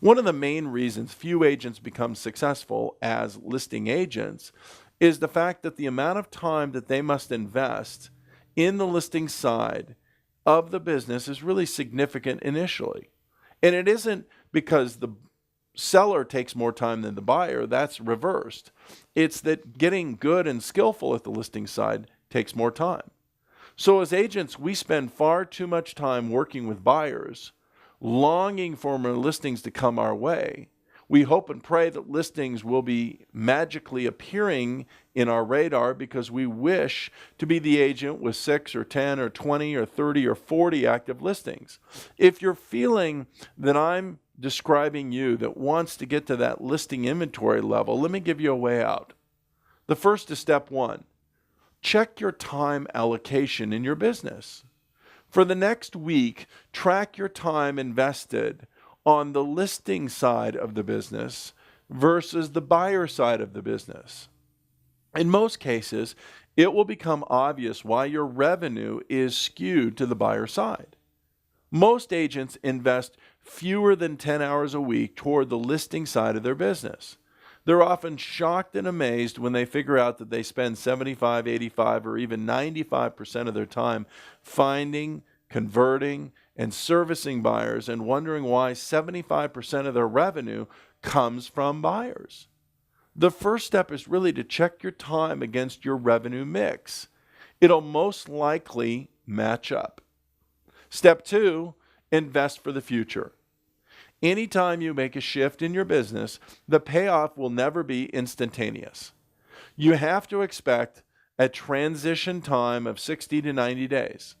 One of the main reasons few agents become successful as listing agents is the fact that the amount of time that they must invest in the listing side of the business is really significant initially. And it isn't because the seller takes more time than the buyer, that's reversed. It's that getting good and skillful at the listing side takes more time. So as agents, we spend far too much time working with buyers, longing for more listings to come our way. We hope and pray that listings will be magically appearing in our radar because we wish to be the agent with 6 or 10 or 20 or 30 or 40 active listings. If you're feeling that I'm describing you that wants to get to that listing inventory level, let me give you a way out. The first is step 1. Check your time allocation in your business. For the next week, track your time invested on the listing side of the business versus the buyer side of the business. In most cases, it will become obvious why your revenue is skewed to the buyer side. Most agents invest fewer than 10 hours a week toward the listing side of their business. They're often shocked and amazed when they figure out that they spend 75, 85, or even 95% of their time finding, converting, and servicing buyers and wondering why 75% of their revenue comes from buyers. The first step is really to check your time against your revenue mix. It'll most likely match up. Step 2, invest for the future. Anytime you make a shift in your business, the payoff will never be instantaneous. You have to expect a transition time of 60 to 90 days.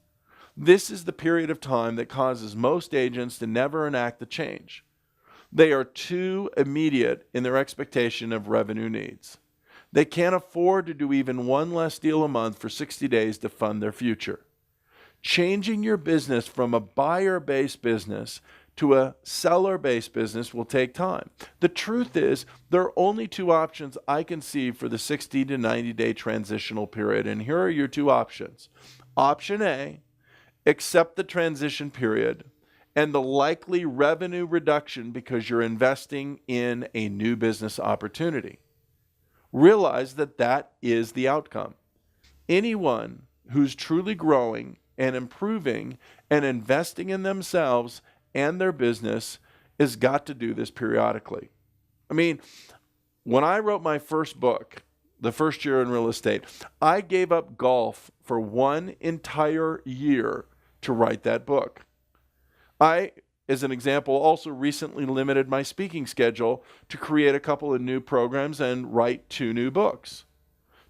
This is the period of time that causes most agents to never enact the change. They are too immediate in their expectation of revenue needs. They can't afford to do even one less deal a month for 60 days to fund their future. Changing your business from a buyer-based business to a seller-based business will take time. The truth is, there are only 2 options I can see for the 60 to 90-day transitional period, and here are your 2 options. Option A, accept the transition period and the likely revenue reduction because you're investing in a new business opportunity. Realize that that is the outcome. Anyone who's truly growing and improving and investing in themselves and their business has got to do this periodically. I mean, when I wrote my first book, the first year in real estate, I gave up golf for 1 entire year to write that book. I, as an example, also recently limited my speaking schedule to create a couple of new programs and write 2 new books.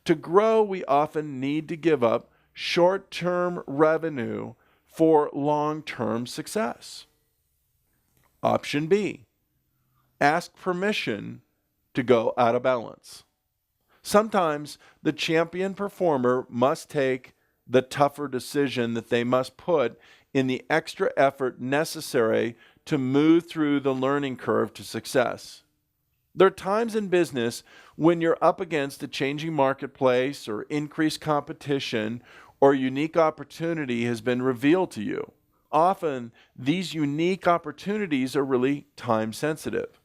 To grow, we often need to give up short-term revenue for long-term success. Option B, ask permission to go out of balance. Sometimes the champion performer must take the tougher decision that they must put in the extra effort necessary to move through the learning curve to success. There are times in business when you're up against a changing marketplace or increased competition or unique opportunity has been revealed to you. Often, these unique opportunities are really time sensitive.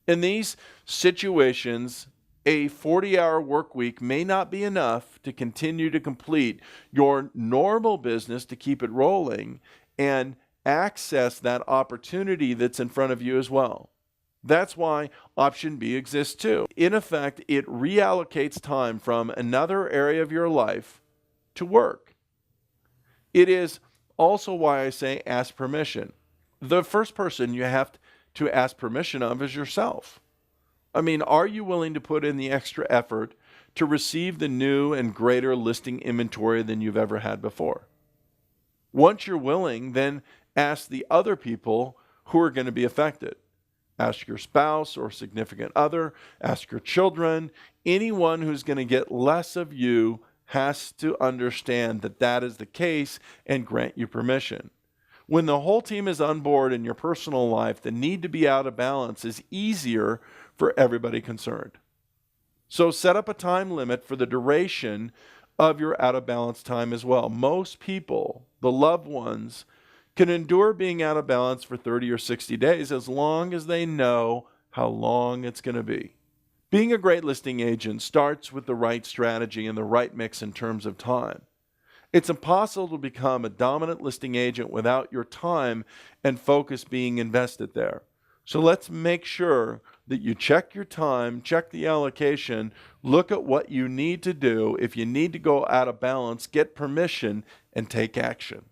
In these situations, a 40-hour work week may not be enough to continue to complete your normal business to keep it rolling and access that opportunity that's in front of you as well. That's why option B exists too. In effect, it reallocates time from another area of your life to work. It is also why I say ask permission. The first person you have to ask permission of is yourself. I mean, are you willing to put in the extra effort to receive the new and greater listing inventory than you've ever had before? Once you're willing, then ask the other people who are going to be affected. Ask your spouse or significant other, ask your children. Anyone who's going to get less of you has to understand that that is the case and grant you permission. When the whole team is on board in your personal life, the need to be out of balance is easier for everybody concerned. So set up a time limit for the duration of your out of balance time as well. Most people, the loved ones, can endure being out of balance for 30 or 60 days as long as they know how long it's going to be. Being a great listing agent starts with the right strategy and the right mix in terms of time. It's impossible to become a dominant listing agent without your time and focus being invested there. So let's make sure that you check your time, check the allocation, look at what you need to do. If you need to go out of balance, get permission and take action.